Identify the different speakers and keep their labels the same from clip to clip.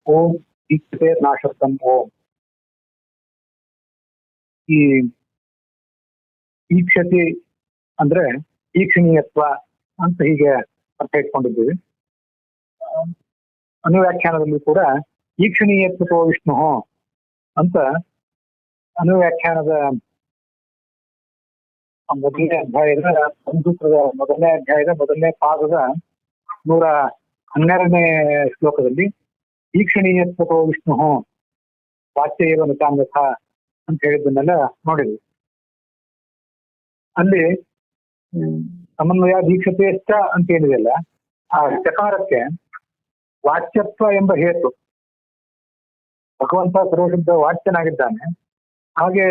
Speaker 1: ಓಂ ಈಕ್ಷತೆ ನಾಶಬ್ದಂ ಓಂ. ಈ ಈಕ್ಷತಿ ಅಂದ್ರೆ ಈಕ್ಷಣೀಯತ್ವ ಅಂತ ಹೀಗೆ ಅರ್ಥ ಇಟ್ಕೊಂಡಿದ್ದೀವಿ. ಅನುವ್ಯಾಖ್ಯಾನದಲ್ಲಿ ಕೂಡ ಈಕ್ಷಣೀಯತ್ವೋ ವಿಷ್ಣು ಅಂತ ಅನುವ್ಯಾಖ್ಯಾನದ ಮೊದಲನೇ ಅಧ್ಯಾಯದ ಸಂಸೂತ್ರದ ಮೊದಲನೇ ಅಧ್ಯಾಯದ ಮೊದಲನೇ ಪಾದದ 112ನೇ ಶ್ಲೋಕದಲ್ಲಿ ಈಕ್ಷಣೀಯತ್ವೋ ವಿಷ್ಣು ವಾಚ್ಯ ಏವ ನಿತಾನ್ಯಥ ಅಂತ ಹೇಳಿದ್ದನ್ನೆಲ್ಲ ನೋಡಿದ್ವಿ. ಅಲ್ಲಿ ಸಮನ್ವಯ ದೀಕ್ಷತೆಯಷ್ಟ ಅಂತ ಏನಿದೆಯಲ್ಲ, ಆ ಚಕಾರಕ್ಕೆ ವಾಚ್ಯತ್ವ ಎಂಬ ಹೇತು, ಭಗವಂತ ಸರ್ವಶುದ್ಧ ವಾಚ್ಯನಾಗಿದ್ದಾನೆ, ಹಾಗೆ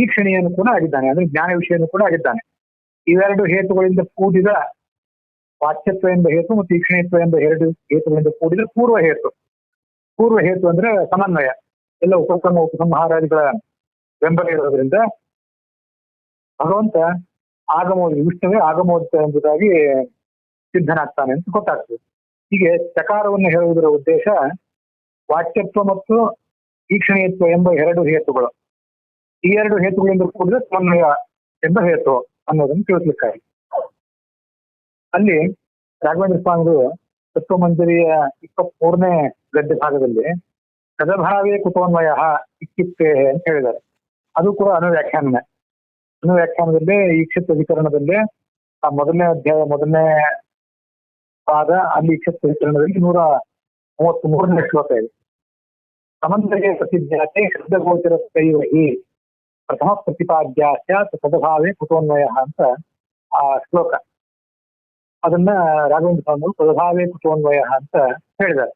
Speaker 1: ಈಕ್ಷಣೀಯನು ಕೂಡ ಆಗಿದ್ದಾನೆ, ಅಂದ್ರೆ ಜ್ಞಾನ ವಿಷಯನೂ ಕೂಡ ಆಗಿದ್ದಾನೆ. ಇವೆರಡು ಹೇತುಗಳಿಂದ ಕೂಡಿದ ವಾಚ್ಯತ್ವ ಎಂಬ ಹೇತು ಮತ್ತು ಈಕ್ಷಣೀಯತ್ವ ಎಂಬ ಎರಡು ಹೇತುಗಳಿಂದ ಕೂಡಿದ ಪೂರ್ವ ಹೇತು. ಪೂರ್ವ ಹೇತು ಅಂದ್ರೆ ಸಮನ್ವಯ, ಎಲ್ಲ ಉಪಕ್ರಮ ಉಪಸಂಹಾರಾದಿಗಳ ಬೆಂಬಲ ಇರೋದ್ರಿಂದ ಭಗವಂತ ವಿಷ್ಣುವೇ ಆಗಮೋದಿತ ಎಂಬುದಾಗಿ ಸಿದ್ಧನಾಗ್ತಾನೆ ಅಂತ ಗೊತ್ತಾಗ್ತದೆ. ಹೀಗೆ ಚಕಾರವನ್ನು ಹೇಳುವುದರ ಉದ್ದೇಶ ವಾಚ್ಯತ್ವ ಮತ್ತು ಈಕ್ಷಣೀಯತ್ವ ಎಂಬ ಎರಡು ಹೇತುಗಳು, ಈ ಎರಡು ಹೇತುಗಳಿಂದ ಕೂಡಿದ ಸಮನ್ವಯ ಎಂಬ ಹೇತು ಅನ್ನೋದನ್ನು ತಿಳಿಸ್ಲಿಕ್ಕಾಗಿ ಅಲ್ಲಿ ರಾಘವೇಂದ್ರ ಸ್ವಾಮಿಗಳು ತತ್ವಮಂಜರಿಯ 23ನೇ ಗದ್ಯ ಭಾಗದಲ್ಲಿ ಸದಭಾವೇ ಕುತೋನ್ವಯ ಇಕ್ಕಿತ್ತೇ ಅಂತ ಹೇಳಿದ್ದಾರೆ. ಅದು ಕೂಡ ಅನುವ್ಯಾಖ್ಯಾನನೇ. ಅನುವ್ಯಾಖ್ಯಾನದಲ್ಲಿ ಈಕ್ಷಿತ ವಿಕರಣದಲ್ಲಿ ಆ ಮೊದಲನೇ ಅಧ್ಯಾಯ ಮೊದಲನೇ ಪಾದ ಅಲ್ಲಿ ಈಕ್ಷಿತ ವಿಕರಣದಲ್ಲಿ 133ನೇ ಶ್ಲೋಕ ಇದೆ. ಸಮನ್ವಯ ಪ್ರತಿಜ್ಞಾತೆ ಶಬ್ದಗೋಚರ ಕೈವಹಿ ಪ್ರಥಮ ಪ್ರತಿಪಾದ್ಯಾಸ್ಯ ಸದಭಾವೇ ಕುತೋನ್ವಯ ಅಂತ ಆ ಶ್ಲೋಕ. ಅದನ್ನ ರಾಘವೇಂದ್ರ ಸ್ವಾಮಿಗಳು ಸದಭಾವೇ ಕುತೋನ್ವಯ ಅಂತ ಹೇಳಿದ್ದಾರೆ.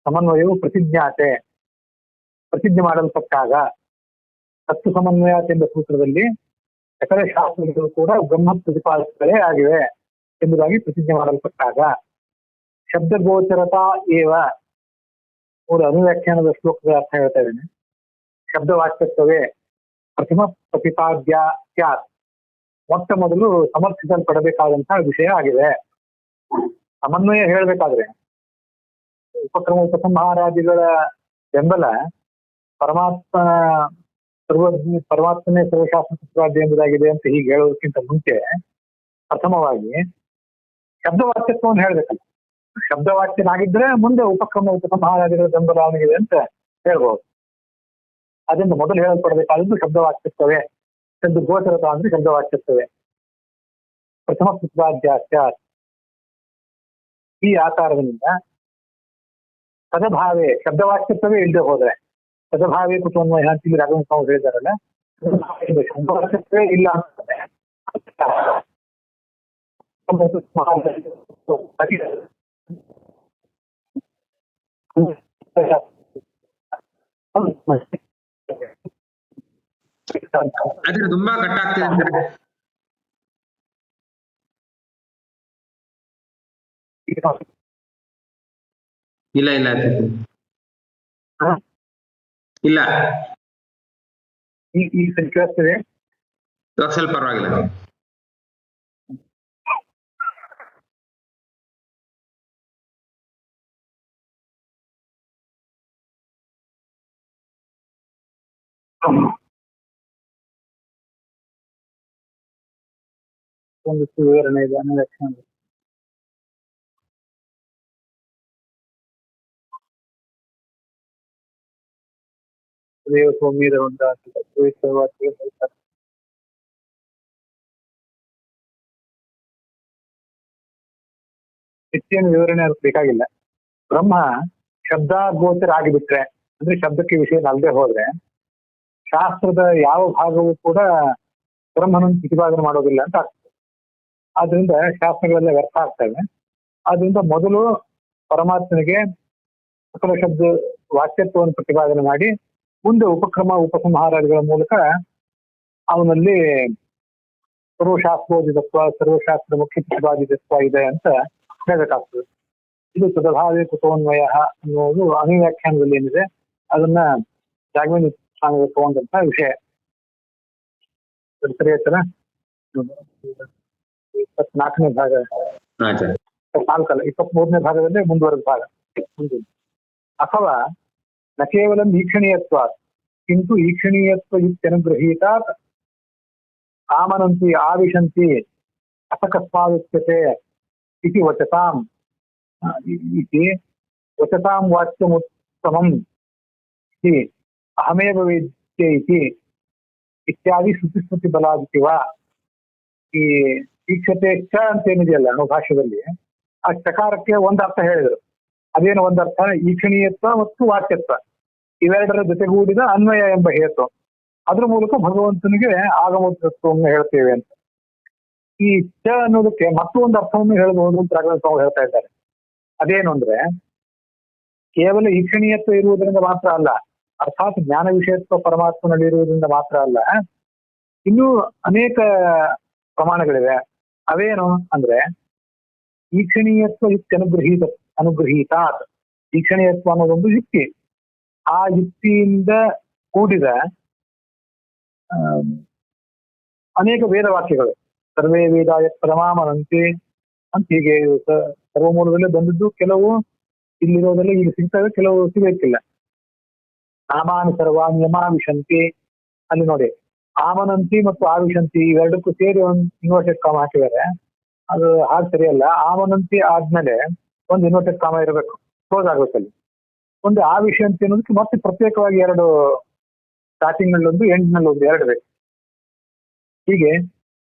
Speaker 1: ಸಮನ್ವಯವು ಪ್ರತಿಜ್ಞಾತೆ, ಪ್ರತಿಜ್ಞೆ ಮಾಡಲ್ಪಟ್ಟಾಗ, ತತ್ವ ಸಮನ್ವಯ ಎಂಬ ಸೂತ್ರದಲ್ಲಿ ಸಕಲ ಶಾಸ್ತ್ರಗಳು ಕೂಡ ಬ್ರಹ್ಮ ಪ್ರತಿಪಾದಿತಗಳೇ ಆಗಿವೆ ಎಂಬುದಾಗಿ ಪ್ರತಿಜ್ಞೆ ಮಾಡಲ್ಪಟ್ಟಾಗ, ಶಬ್ದಗೋಚರತಾ ಏವ, ಮೂರು ಅನುವ್ಯಾಖ್ಯಾನದ ಶ್ಲೋಕದ ಅರ್ಥ ಹೇಳ್ತಾ ಇದ್ದೇನೆ. ಶಬ್ದವಾಚ್ಯತ್ವವೇ ಪ್ರಥಮ ಪ್ರತಿಪಾದ್ಯ ಸ್ಯಾತ್, ಮೊಟ್ಟ ಮೊದಲು ಸಮರ್ಥಿಸಲ್ಪಡಬೇಕಾದಂತಹ ವಿಷಯ ಆಗಿದೆ. ಸಮನ್ವಯ ಹೇಳ್ಬೇಕಾದ್ರೆ ಉಪಕ್ರಮ ಉಪಸಂಹಾರಾದಿಗಳ ಬೆಂಬಲ ಪರಮಾತ್ಮನೇ ಸರ್ವಶಾಸ್ತ್ರ ತತ್ವಾದ್ಯ ಎಂಬುದಾಗಿದೆ ಅಂತ ಹೀಗೆ ಹೇಳೋದಕ್ಕಿಂತ ಮುಂಚೆ ಪ್ರಥಮವಾಗಿ ಶಬ್ದವಾಚ್ಯತ್ವವನ್ನು ಹೇಳ್ಬೇಕಲ್ಲ. ಶಬ್ದವಾಚ್ಯನಾಗಿದ್ರೆ ಮುಂದೆ ಉಪಕ್ರಮ ಉಪಸಂಹಾರಾದಿಗಳ ಬೆಂಬಲ ಅವನಿಗಿದೆ ಅಂತ ಹೇಳ್ಬೋದು. ಅದರಿಂದ ಮೊದಲು ಹೇಳಲ್ಪಡಬೇಕಾದದ್ದು ಶಬ್ದವಾಚ್ಯತ್ವವೇ. ಶಬ್ದ ಗೋಚರತ ಅಂದ್ರೆ ಶಬ್ದವಾಚ್ಯತ್ವವೇ. ಪ್ರಥಮ ಪ್ರತಿಪಾದ್ಯಾಸ್ಯ ಈ ಆಕಾರದಿಂದ ಸದಭಾವೇ ಶಬ್ದವಾಚ್ಯತ್ವವೇ ಇಲ್ಲದೆ ಹೋದ್ರೆ, ಸದಭಾವೇ ಕುತೋನ್ವಯ ಅಂತ ಇಲ್ಲಿ ರಾಘವೇಂದ್ರ ಸ್ವಾಮಿ ಹೇಳಿದಾರಲ್ಲ, ಶಬ್ದವಾಚ್ಯತ್ವೇ ಇಲ್ಲ ಅಂತಂದ್ರೆ
Speaker 2: ಅದ್ರ ತುಂಬಾ ಕಟ್ ಆಗ್ತಿದೆ. ಇಲ್ಲ ಇಲ್ಲ ಇಲ್ಲ
Speaker 1: ಈ ಕೇಳಿಸ್ತದೆ,
Speaker 2: ಸ್ವಲ್ಪ ಪರವಾಗಿಲ್ಲ.
Speaker 1: ಒಂದಿಷ್ಟು ವಿವರಣೆ ಇದೆ ಅನುವ್ಯಾಖ್ಯಾನ. ದೇವ ಸೌಮ್ಯದ ಹೆಚ್ಚೇನು ವಿವರಣೆ ಅದಕ್ಕೆ ಬೇಕಾಗಿಲ್ಲ. ಬ್ರಹ್ಮ ಶಬ್ದಾಗೋಚರ ಆಗಿಬಿಟ್ರೆ, ಅಂದ್ರೆ ಶಬ್ದಕ್ಕೆ ವಿಷಯ ಅಲ್ಲದೆ ಹೋದ್ರೆ ಶಾಸ್ತ್ರದ ಯಾವ ಭಾಗವೂ ಕೂಡ ಬ್ರಹ್ಮನನ್ನು ಪ್ರತಿಪಾದನೆ ಮಾಡೋದಿಲ್ಲ ಅಂತ ಆಗ್ತದೆ. ಆದ್ರಿಂದ ಶಾಸ್ತ್ರಗಳೆಲ್ಲ ವ್ಯರ್ಥ ಆಗ್ತವೆ. ಆದ್ರಿಂದ ಮೊದಲು ಪರಮಾತ್ಮನಿಗೆ ಸಕಲ ಶಬ್ದ ವಾಚ್ಯತ್ವವನ್ನು ಪ್ರತಿಪಾದನೆ ಮಾಡಿ ಮುಂದೆ ಉಪಕ್ರಮ ಉಪಸಂಹಾರಗಳ ಮೂಲಕ ಅವನಲ್ಲಿ ಸರ್ವಶಾಸ್ತ್ರೋದಿತತ್ವ ಸರ್ವಶಾಸ್ತ್ರ ಮುಖ್ಯ ಪ್ರತಿಪಾದಿತತ್ವ ಇದೆ ಅಂತ ಹೇಳಬೇಕಾಗ್ತದೆ. ಇದು ಸದಭಾವೇ ಕುತೋನ್ವಯ ಅನ್ನೋದು ಅನುವ್ಯಾಖ್ಯಾನದಲ್ಲಿ ಏನಿದೆ ಅದನ್ನ ರಾಘವೇಂದ್ರ ಸ್ವಾಮಿಗಳು ತಗೊಂಡಂತಹ ವಿಷಯ. ಸರಿಯತ್ತರ 24ನೇ ಭಾಗ ನಾಲ್ಕಲ್ಲ 23ನೇ ಭಾಗದಲ್ಲೇ ಮುಂದುವರೆದ ಭಾಗ ಮುಂದಿನ. ಅಥವಾ ನ ಕೇವಲ ಈಕ್ಷಣೀಯತ್ವ ಕಿಂತು ಈಕ್ಷಣೀಯತ್ವ ಇತ್ಯನುಗೃಹೀತಾತ್ ಆಮನಂತಿ ಆವಿಶಂತಿ ಅಸಕಸ್ಮಾದುಚ್ಯತೆ ಇತಿ ವಚತಾಂ ಇತಿ ವಚತಾಂ ವಾಚ್ಯಮುತ್ತಮಂ ಇತಿ ಅಹಮೇವ ವೇದ್ಯೆ ಇತಿ ಇತ್ಯಾದಿ ಶ್ರುತಿ ಬಲಾದಿತಿ ವಾ. ಈ ಈಕ್ಷತೆ ಚ ಅಂತ ಏನಿದೆಯಲ್ಲ ನಾವು ಭಾಷೆಯಲ್ಲಿ ಆ ಚಕಾರಕ್ಕೆ ಒಂದರ್ಥ ಹೇಳಿದರು. ಅದೇನು ಒಂದರ್ಥ? ಈಕ್ಷಣೀಯತ್ವ ಮತ್ತು ವಾಚ್ಯತ್ವ ಇವೆರಡರ ಜೊತೆಗೂಡಿದ ಅನ್ವಯ ಎಂಬ ಹೇತು. ಅದ್ರ ಮೂಲಕ ಭಗವಂತನಿಗೆ ಆಗಮೋತ್ತತ್ವವನ್ನು ಹೇಳ್ತೇವೆ ಅಂತ. ಈ ಚ ಅನ್ನೋದಕ್ಕೆ ಮತ್ತೊಂದು ಅರ್ಥವನ್ನು ಹೇಳಬಹುದು ಅಂತ ರಾಘವೇಂದ್ರ ಸ್ವಾಮಿ ಹೇಳ್ತಾ ಇದ್ದಾರೆ. ಅದೇನು ಅಂದ್ರೆ ಕೇವಲ ಈಕ್ಷಣೀಯತ್ವ ಇರುವುದರಿಂದ ಮಾತ್ರ ಅಲ್ಲ, ಅರ್ಥಾತ್ ಜ್ಞಾನ ವಿಷಯತ್ವ ಪರಮಾತ್ಮನಲ್ಲಿ ಇರುವುದರಿಂದ ಮಾತ್ರ ಅಲ್ಲ, ಇನ್ನೂ ಅನೇಕ ಪ್ರಮಾಣಗಳಿವೆ. ಅವೇನು ಅಂದ್ರೆ ಈಕ್ಷಣೀಯತ್ವ ಅನುಗ್ರಹೀತಾತ್. ಈಕ್ಷಣೀಯತ್ವ ಅನ್ನೋದೊಂದು ಯುಕ್ತಿ. ಆ ಯುಕ್ತಿಯಿಂದ ಕೂಡಿದ ಅನೇಕ ವೇದವಾಕ್ಯಗಳು, ಸರ್ವೇ ವೇದಾಯ ಪರಮಾಮನಂತೆ ಅಂತ ಹೀಗೆ ಸರ್ವಮೂಲದಲ್ಲೇ ಬಂದಿದ್ದು. ಕೆಲವು ಇಲ್ಲಿರೋದೆಲ್ಲ ಈಗ ಸಿಗ್ತವೆ, ಕೆಲವು ಸಿಗಕ್ಕಿಲ್ಲ. ನಾಮಾನಿ ಸರ್ವಾಣಿ ಯಮಾವಿಶಂತಿ, ಅಲ್ಲಿ ನೋಡಿ ಆಮನಂತಿ ಮತ್ತು ಆವಿಶಂತಿ ಇವೆರಡಕ್ಕೂ ಸೇರಿ ಒಂದು ಇನ್ವರ್ಟೆಡ್ ಕಾಮ ಹಾಕಿದ್ದಾರೆ. ಅದು ಹಾಗೆ ಸರಿಯಲ್ಲ. ಆಮನಂತಿ ಆದ್ಮೇಲೆ ಒಂದು ಇನ್ವರ್ಟೆಡ್ ಕಾಮ ಇರಬೇಕು, ಕ್ಲೋಸ್ ಆಗ್ಬೇಕಲ್ಲಿ. ಒಂದು ಆವಿಶಂತಿ ಅನ್ನೋದಕ್ಕೆ ಮತ್ತೆ ಪ್ರತ್ಯೇಕವಾಗಿ ಎರಡು, ಸ್ಟಾರ್ಟಿಂಗ್ ನಲ್ಲಿ ಒಂದು, ಎಂಡ್ ನಲ್ಲಿ ಒಂದು, ಎರಡು ಬೇಕು. ಹೀಗೆ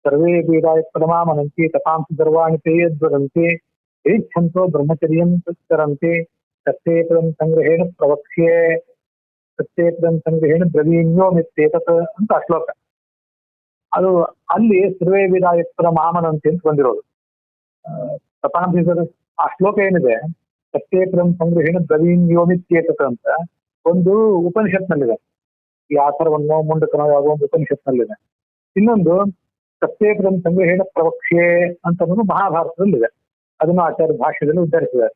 Speaker 1: ಸರ್ವೇ ವೇದಾಯ ಪರಮಾಮನಂತಿ ತಥಾಂಸಿ ಸರ್ವಾಣಿ ತೇಯದ್ವದಂತಿ ಏಚ್ಛಂತೋ ಬ್ರಹ್ಮಚರ್ಯಂ ತರಂತಿ ಸತ್ಯೇತಂ ಸಂಗ್ರಹೇಣ ಪ್ರವಕ್ಷ್ಯೆ ಸತ್ಯೇತಂ ಸಂಗ್ರಹೇಣ ಬ್ರವೀಣ್ಯೋ ಮಿತ್ಯೇತತ್ ಅಂತ ಆ ಶ್ಲೋಕ. ಅದು ಅಲ್ಲಿ ಸರ್ವೇ ವೇದಾಯ ಪರಮಾಮನಂತಿ ಅಂತ ಬಂದಿರೋದು. ತಥಾಂಸಿ ಆ ಶ್ಲೋಕ ಏನಿದೆ, ಸತ್ಯೇತಂ ಸಂಗ್ರಹೇಣ ಬ್ರವೀಣ್ಯೋ ಮಿತ್ಯೇತತ್ ಅಂತ ಒಂದು ಉಪನಿಷತ್ನಲ್ಲಿದೆ. ಈ ಆಥರ್ವನ್ನೋ ಮುಂಡಕನೋ ಯಾವುದೋ ಒಂದು ಉಪನಿಷತ್ನಲ್ಲಿದೆ. ಇನ್ನೊಂದು ಸತ್ಯೇತಂ ಸಂಗ್ರಹೇಣ ಪ್ರವಕ್ಷ್ಯೆ ಅಂತ ಅನ್ನೋದು ಮಹಾಭಾರತದಲ್ಲಿದೆ. ಅದನ್ನು ಆಚಾರ್ಯ ಭಾಷ್ಯದಲ್ಲಿ ಉದ್ಧರಿಸಿದ್ದಾರೆ.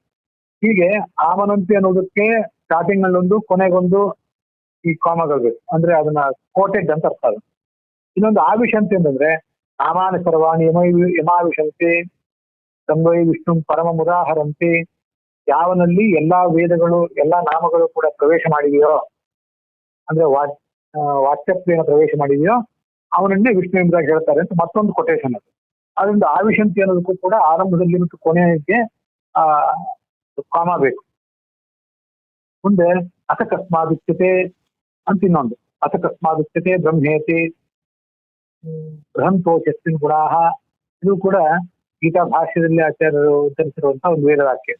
Speaker 1: ಹೀಗೆ ಆಮನಂತಿ ಅನ್ನೋದಕ್ಕೆ ಸ್ಟಾರ್ಟಿಂಗ್ ನಲ್ಲೊಂದು, ಕೊನೆಗೊಂದು ಈ ಕಾಮಗಳು ಬೇಕು. ಅಂದ್ರೆ ಅದನ್ನ ಕೋಟೆಡ್ ಅಂತ ಅರ್ಥ. ಅದು ಇನ್ನೊಂದು ಆವಿಶಂತಿ ಅಂತಂದ್ರೆ ನಾಮಾನಿ ಸರ್ವಾಣಿ ಯಮಾವಿಶಂತಿ ಸಂವೈ ವಿಷ್ಣು ಪರಮ ಮುದಾಹರಂತಿ, ಯಾವನಲ್ಲಿ ಎಲ್ಲಾ ವೇದಗಳು ಎಲ್ಲಾ ನಾಮಗಳು ಕೂಡ ಪ್ರವೇಶ ಮಾಡಿದೆಯೋ, ಅಂದ್ರೆ ವಾಚ್ಯತ್ವೇನ ಪ್ರವೇಶ ಮಾಡಿದೆಯೋ ಅವನನ್ನೇ ವಿಷ್ಣು ಎಂಬುದಾಗಿ ಹೇಳ್ತಾರೆ ಅಂತ ಮತ್ತೊಂದು ಕೊಟೇಶನ್ ಅದು. ಅದರಿಂದ ಆವಿಶಂತಿ ಅನ್ನೋದಕ್ಕೂ ಕೂಡ ಆರಂಭದಲ್ಲಿ ಮತ್ತು ಕೊನೆಗೆ ಕಾಮ ಬೇಕು. ಮುಂದೆ ಅಸಕಸ್ಮಾದುಚ್ಯತೆ ಅಂತ ಇನ್ನೊಂದು, ಅಸಕಸ್ಮಾದುಚ್ಯತೆ ಬ್ರಹ್ಮೇತಿ ಬೃಹಂತೋಷಸ್ಮಿನ್ ಗುಣಾಹ. ಇದು ಕೂಡ ಗೀತಾ ಭಾಷ್ಯದಲ್ಲಿ ಆಚಾರ್ಯರು ಉತ್ತರಿಸಿರುವಂತಹ ಒಂದು ವೇದವಾಕ್ಯ.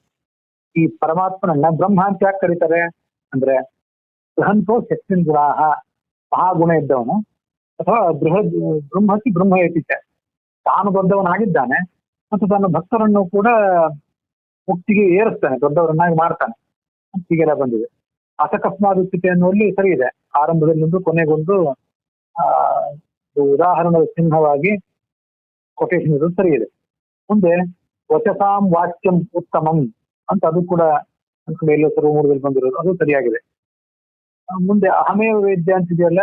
Speaker 1: ಈ ಪರಮಾತ್ಮನನ್ನ ಬ್ರಹ್ಮ ಅಂತ ಯಾಕೆ ಕರೀತಾರೆ ಅಂದ್ರೆ ಬೃಹಂತೋ ಶಸ್ಮಿನ್ ಗುಣಾಹ, ಮಹಾಗುಣ ಇದ್ದವನು. ಅಥವಾ ಬ್ರಹ್ಮತಿ ಬ್ರಹ್ಮ ಏತಿಚ, ತಾನು ದೊಡ್ಡವನಾಗಿದ್ದಾನೆ ಮತ್ತು ತನ್ನ ಭಕ್ತರನ್ನು ಕೂಡ ಮುಕ್ತಿಗೆ ಏರಿಸ್ತಾನೆ, ದೊಡ್ಡವರನ್ನಾಗಿ ಮಾಡ್ತಾನೆ ಅಂತ ಹೀಗೆಲ್ಲ ಬಂದಿದೆ. ಅಸಕಸ್ಮಾದುಚ್ಯತೆ ಅನ್ನುವಲ್ಲಿ ಸರಿ ಇದೆ. ಆರಂಭದಲ್ಲೊಂದು ಕೊನೆಗೊಂದು ಉದಾಹರಣದ ಚಿಹ್ನವಾಗಿ ಕೊಟೇಶನ್ ಇರೋದು ಸರಿ ಇದೆ. ಮುಂದೆ ವಚಸಾಂ ವಾಚ್ಯಂ ಉತ್ತಮಂ ಅಂತ ಅದು ಕೂಡ ಎಲ್ಲೋ ಸರ್ವಮೂಲದಲ್ಲಿ ಬಂದಿರೋದು, ಅದು ಸರಿಯಾಗಿದೆ. ಮುಂದೆ ಅಹಮೇವ ವೇದ್ಯ ಅಂತಿದೆಯಲ್ಲ,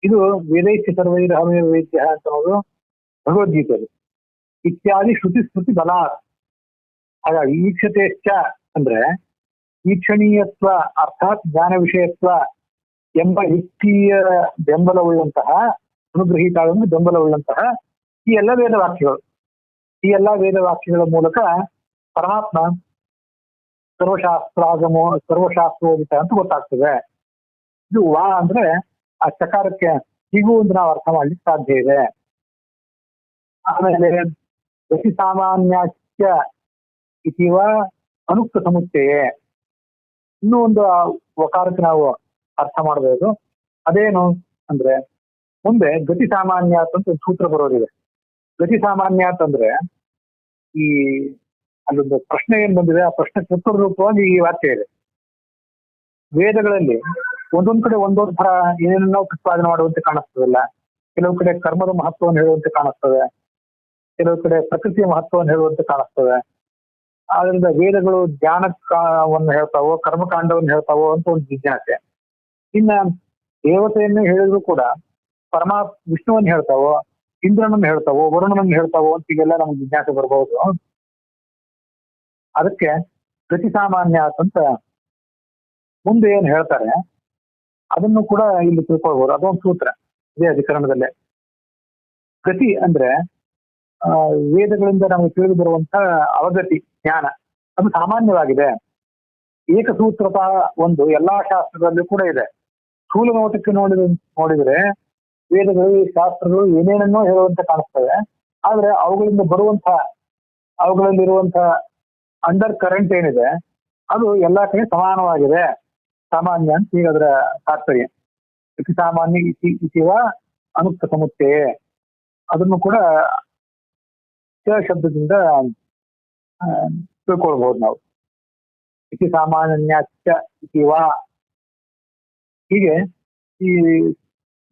Speaker 1: ಇದು ವೇದೈಶ್ಯ ಸರ್ವೈರ್ ಅಹಮೇವ ವೇದ್ಯ ಅಂತ ಅನ್ನೋದು ಭಗವದ್ಗೀತೆಯಲ್ಲಿ. ಇತ್ಯಾದಿ ಶ್ರುತಿ ಬಲ. ಹಾಗಾಗಿ ಈಕ್ಷತೆಶ್ಚ ಅಂದ್ರೆ ಈಕ್ಷಣೀಯತ್ವ ಅರ್ಥಾತ್ ಜ್ಞಾನ ವಿಷಯತ್ವ ಎಂಬ ಯುಕ್ತಿಯ ಬೆಂಬಲವುಳ್ಳಂತಹ, ಅನುಗ್ರಹೀತಾಳನ್ನು ಬೆಂಬಲವುಳ್ಳಂತಹ ಈ ಎಲ್ಲ ವೇದವಾಕ್ಯಗಳು, ಈ ಎಲ್ಲ ವೇದವಾಕ್ಯಗಳ ಮೂಲಕ ಪರಮಾತ್ಮ ಸರ್ವಶಾಸ್ತ್ರೋದಿತ ಅಂತ ಗೊತ್ತಾಗ್ತದೆ. ಇದು ವಾ ಅಂದ್ರೆ ಆ ಚಕಾರಕ್ಕೆ ಹೀಗೂ ಒಂದು ನಾವು ಅರ್ಥ ಮಾಡ್ಲಿಕ್ಕೆ ಸಾಧ್ಯ ಇದೆ. ಆಮೇಲೆ ಗತಿ ಸಾಮಾನ್ಯಾಚ್ಯ ಇತಿವ ಅನುಕ್ತ ಸಮುಚ್ಚಯ, ಇನ್ನೂ ಒಂದು ವಕಾರಕ್ಕೆ ನಾವು ಅರ್ಥ ಮಾಡಬಹುದು. ಅದೇನು ಅಂದ್ರೆ ಮುಂದೆ ಗತಿ ಸಾಮಾನ್ಯಾತ್ ಅಂತ ಒಂದು ಸೂತ್ರ ಬರೋದಿದೆ. ಗತಿ ಸಾಮಾನ್ಯಾತ್ ಅಂದ್ರೆ ಈ ಅಲ್ಲೊಂದು ಪ್ರಶ್ನೆ ಏನ್ ಬಂದಿದೆ, ಆ ಪ್ರಶ್ನೆಗೆ ಉತ್ತರ ರೂಪವಾಗಿ ಈ ವಾಕ್ಯ ಇದೆ. ವೇದಗಳಲ್ಲಿ ಒಂದೊಂದ್ ಕಡೆ ಒಂದೊಂದ್ ಥರ ಏನೇನೋ ಪ್ರತಿಪಾದನೆ ಮಾಡುವಂತೆ ಕಾಣಿಸ್ತದಲ್ಲ. ಕೆಲವು ಕಡೆ ಕರ್ಮದ ಮಹತ್ವವನ್ನು ಹೇಳುವಂತೆ ಕಾಣಿಸ್ತದೆ, ಕೆಲವು ಕಡೆ ಪ್ರಕೃತಿಯ ಮಹತ್ವವನ್ನು ಹೇಳುವಂತೆ ಕಾಣಿಸ್ತದೆ. ಆದ್ರಿಂದ ವೇದಗಳು ಜ್ಞಾನವನ್ನು ಹೇಳ್ತಾವೋ ಕರ್ಮಕಾಂಡವನ್ನು ಹೇಳ್ತಾವೋ ಅಂತ ಒಂದು ಜಿಜ್ಞಾಸೆ. ಇನ್ನ ದೇವತೆಯನ್ನು ಹೇಳಿದ್ರು ಕೂಡ ವಿಷ್ಣುವನ್ನು ಹೇಳ್ತಾವೋ, ಇಂದ್ರನನ್ನು ಹೇಳ್ತಾವೋ, ವರುಣನನ್ನು ಹೇಳ್ತಾವೋ ಅಂತ ಹೀಗೆಲ್ಲ ನಮ್ಗೆ ಜಿಜ್ಞಾಸೆ ಬರ್ಬಹುದು. ಅದಕ್ಕೆ ಗತಿ ಸಾಮಾನ್ಯ ಅಂತ ಮುಂದೆ ಏನ್ ಹೇಳ್ತಾರೆ ಅದನ್ನು ಕೂಡ ಇಲ್ಲಿ ತಿಳ್ಕೊಳ್ಬಹುದು. ಅದೊಂದು ಸೂತ್ರ ಇದೇ ಅಧಿಕರಣದಲ್ಲೇ. ಗತಿ ಅಂದ್ರೆ ವೇದಗಳಿಂದ ನಮಗೆ ತಿಳಿದು ಬರುವಂತ ಅವಗತಿ ಜ್ಞಾನ ಅದು ಸಾಮಾನ್ಯವಾಗಿದೆ. ಏಕಸೂತ್ರತ ಒಂದು ಎಲ್ಲಾ ಶಾಸ್ತ್ರದಲ್ಲೂ ಕೂಡ ಇದೆ. ಸ್ಥೂಲ ನೋಟಕ್ಕೆ ನೋಡಿದ್ರೆ ವೇದಗಳು ಶಾಸ್ತ್ರಗಳು ಏನೇನನ್ನೋ ಹೇಳುವಂತ ಕಾಣಿಸ್ತವೆ. ಆದ್ರೆ ಅವುಗಳಲ್ಲಿರುವಂತಹ ಅಂಡರ್ ಕರೆಂಟ್ ಏನಿದೆ ಅದು ಎಲ್ಲಾ ಕಡೆ ಸಮಾನವಾಗಿದೆ, ಸಾಮಾನ್ಯ ಅಂತ ಈಗ ಅದರ ತಾತ್ಪರ್ಯ. ಇತಿ ಸಾಮಾನ್ಯ ಇತಿವ ಅನುಕ್ತ ಸಮುಚ್ಚಯ ಅದನ್ನು ಕೂಡ ಶಬ್ದದಿಂದ ತಿಳ್ಕೊಳ್ಬಹುದು ನಾವು. ಇತಿ ಸಾಮಾನ್ಯ ಇತಿವಾ ಹೀಗೆ ಈ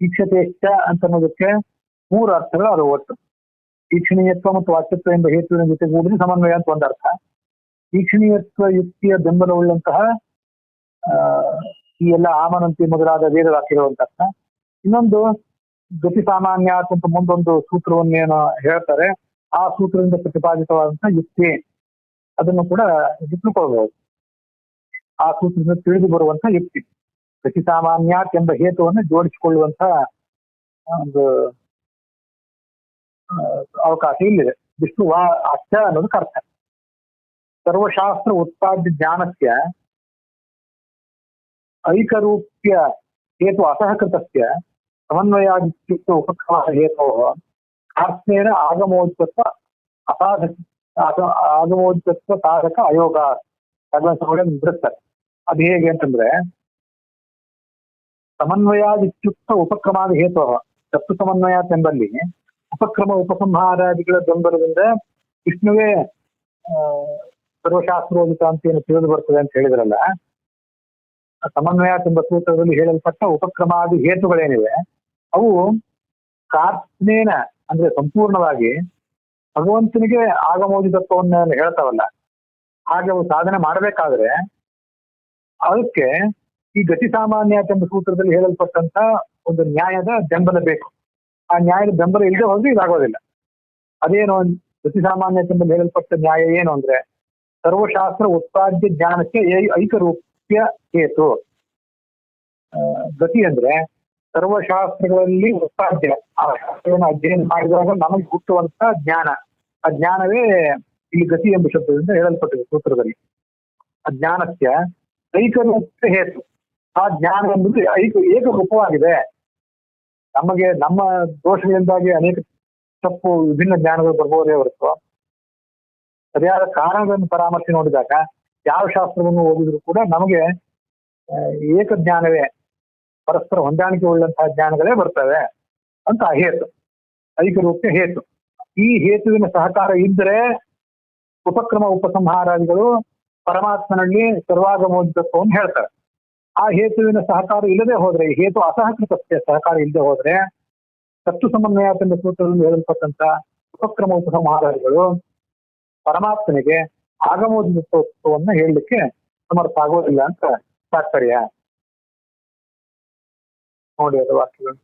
Speaker 1: ಈಕ್ಷತೆಷ್ಟ ಅಂತ ಅನ್ನೋದಕ್ಕೆ 3 ಅರ್ಥಗಳು ಅದು ಒಟ್ಟು. ಈಕ್ಷಣೀಯತ್ವ ಮತ್ತು ವಾಚ್ಯತ್ವ ಎಂಬ ಹೇತುವಿನ ಜೊತೆಗೂಡಿದ ಸಮನ್ವಯ ಅಂತ ಒಂದರ್ಥ. ಈಕ್ಷಣೀಯತ್ವ ಯುಕ್ತಿಯ ಬೆಂಬಲವುಳ್ಳಂತಹ ಈ ಎಲ್ಲ ಆಮನಂತಿ ಮೊದಲಾದ ವೇದ ವಾಕ್ಯಗಳು ಅಂತ ಅರ್ಥ. ಇನ್ನೊಂದು ಗತಿ ಸಾಮಾನ್ಯ ಅಂತ ಮುಂದೊಂದು ಸೂತ್ರವನ್ನೇನು ಹೇಳ್ತಾರೆ, ಆ ಸೂತ್ರದಿಂದ ಪ್ರತಿಪಾದಿತವಾದಂತಹ ಯುಕ್ತಿ ಅದನ್ನು ಕೂಡ ತಿಳ್ಕೊಳ್ಬಹುದು. ಆ ಸೂತ್ರದಿಂದ ತಿಳಿದು ಬರುವಂತಹ ಯುಕ್ತಿ ಗತಿ ಸಾಮಾನ್ಯ ಎಂಬ ಹೇತುವನ್ನು ಜೋಡಿಸಿಕೊಳ್ಳುವಂತಹ ಒಂದು ಅವಕಾಶ ಇಲ್ಲಿದೆ. ವಿಷ್ಣು ಅರ್ಥ ಅನ್ನೋದಕ್ಕೆ ಅರ್ಥ. ಸರ್ವಶಾಸ್ತ್ರ ಉತ್ಪಾದ್ಯ ಜ್ಞಾನಸ್ಯ ಐಕರೂಪ್ಯ ಹೇತು ಅಸಹಕೃತಸ್ಯ ಸಮನ್ವಯಾದಿತ್ಯುಕ್ತ ಉಪಕ್ರಮ ಹೇತೋ ಅರ್ಥೇನ ಆಗಮೋಚಿತ್ವ ಸಾಧಕ ಅಯೋಗ ನಿವೃತ್ತಾರೆ. ಅದು ಹೇಗೆ ಅಂತಂದ್ರೆ ಸಮನ್ವಯಾದಿತ್ಯುಕ್ತ ಉಪಕ್ರಮಾದ ಹೇತು ತಪ್ಪು ಸಮನ್ವಯ ಎಂಬಲ್ಲಿ ಉಪಕ್ರಮ ಉಪಸಂಹಾರಾದಿಗಳ ಬೆಂಬಲದಿಂದ ವಿಷ್ಣುವೇ ಸರ್ವಶಾಸ್ತ್ರೋದಿತ ಅಂತ ಏನು ತಿಳಿದು ಬರ್ತದೆ ಅಂತ ಹೇಳಿದ್ರಲ್ಲ, ಸಮನ್ವಯ ಎಂಬ ಸೂತ್ರದಲ್ಲಿ ಹೇಳಲ್ಪಟ್ಟ ಉಪಕ್ರಮಾದಿ ಹೇತುಗಳೇನಿವೆ ಅವು ಕಾರ್ತ್ನೇನ ಅಂದ್ರೆ ಸಂಪೂರ್ಣವಾಗಿ ಭಗವಂತನಿಗೆ ಆಗಮೋದಿತತ್ವವನ್ನು ಹೇಳ್ತಾವಲ್ಲ, ಹಾಗೆ ಅವು ಸಾಧನೆ ಮಾಡಬೇಕಾದ್ರೆ ಅದಕ್ಕೆ ಈ ಗತಿ ಸಾಮಾನ್ಯ ಎಂಬ ಸೂತ್ರದಲ್ಲಿ ಹೇಳಲ್ಪಟ್ಟಂತ ಒಂದು ನ್ಯಾಯದ ಬೆಂಬಲ ಬೇಕು. ಆ ನ್ಯಾಯದ ಬೆಂಬಲ ಇಲ್ಲದೆ ಹೋದ್ರೆ ಇದಾಗೋದಿಲ್ಲ. ಅದೇನು ಗತಿ ಸಾಮಾನ್ಯ ಎಂಬಲ್ಲಿ ಹೇಳಲ್ಪಟ್ಟ ನ್ಯಾಯ ಏನು ಅಂದ್ರೆ ಸರ್ವಶಾಸ್ತ್ರ ಉತ್ಪಾದ್ಯ ಜ್ಞಾನಕ್ಕೆ ಐಕರೂಪ್ಯ ಹೇತು. ಗತಿ ಅಂದ್ರೆ ಸರ್ವಶಾಸ್ತ್ರಗಳಲ್ಲಿ ಉತ್ಪಾದ್ಯ, ಆ ಶಾಸ್ತ್ರವನ್ನು ಅಧ್ಯಯನ ಮಾಡಿದಾಗ ನಮಗೆ ಹುಟ್ಟುವಂತ ಜ್ಞಾನ, ಆ ಜ್ಞಾನವೇ ಇಲ್ಲಿ ಗತಿ ಎಂಬ ಶಬ್ದದಿಂದ ಹೇಳಲ್ಪಟ್ಟಿದೆ ಸೂತ್ರದಲ್ಲಿ. ಆ ಜ್ಞಾನಕ್ಕೆ ಐಕರೂಪ್ಯ ಹೇತು. ಆ ಜ್ಞಾನ ಎಂಬುದು ಏಕರೂಪವಾಗಿದೆ. ನಮಗೆ ನಮ್ಮ ದೋಷಗಳಿಂದಾಗಿ ಅನೇಕ ತಪ್ಪು ವಿಭಿನ್ನ ಜ್ಞಾನಗಳು ಬರ್ಬೋದೇ ಹೊರತು ಸರಿಯಾದ ಕಾರಣಗಳನ್ನು ಪರಾಮರ್ಶೆ ನೋಡಿದಾಗ ಯಾವ ಶಾಸ್ತ್ರವನ್ನು ಓದಿದ್ರು ಕೂಡ ನಮಗೆ ಏಕ ಜ್ಞಾನವೇ, ಪರಸ್ಪರ ಹೊಂದಾಣಿಕೆ ಉಳ್ಳಂತಹ ಜ್ಞಾನಗಳೇ ಬರ್ತವೆ ಅಂತ ಹೇತು, ಐಕರೂಪ್ಯ ಹೇತು. ಈ ಹೇತುವಿನ ಸಹಕಾರ ಇದ್ದರೆ ಉಪಕ್ರಮ ಉಪಸಂಹಾರಾದಿಗಳು ಪರಮಾತ್ಮನಲ್ಲಿ ಸರ್ವಾಗಮೋದಿತತ್ವವನ್ನು ಹೇಳ್ತಾರೆ. ಆ ಹೇತುವಿನ ಸಹಕಾರ ಇಲ್ಲದೆ ಹೋದ್ರೆ, ಈ ಹೇತು ಅಸಹಕೃತಕ್ಕೆ ಸಹಕಾರ ಇಲ್ಲದೆ ಹೋದ್ರೆ ತತ್ವ ಸಮನ್ವಯ ಎಂಬ ಸೂತ್ರದಲ್ಲಿ ಹೇಳಲ್ಪಟ್ಟಂತ ಉಪಕ್ರಮ ಉಪಸಂಹಾರಾದಿಗಳು ಪರಮಾತ್ಮನಿಗೆ ಆಗಮೋದಿತತ್ವವನ್ನು ಹೇಳಲಿಕ್ಕೆ ಸಮರ್ಥ ಆಗೋದಿಲ್ಲ ಅಂತ ತಾತ್ಪರ್ಯ. ನೋಡಿ ಅದು ವಾಕ್ಯಗಳು.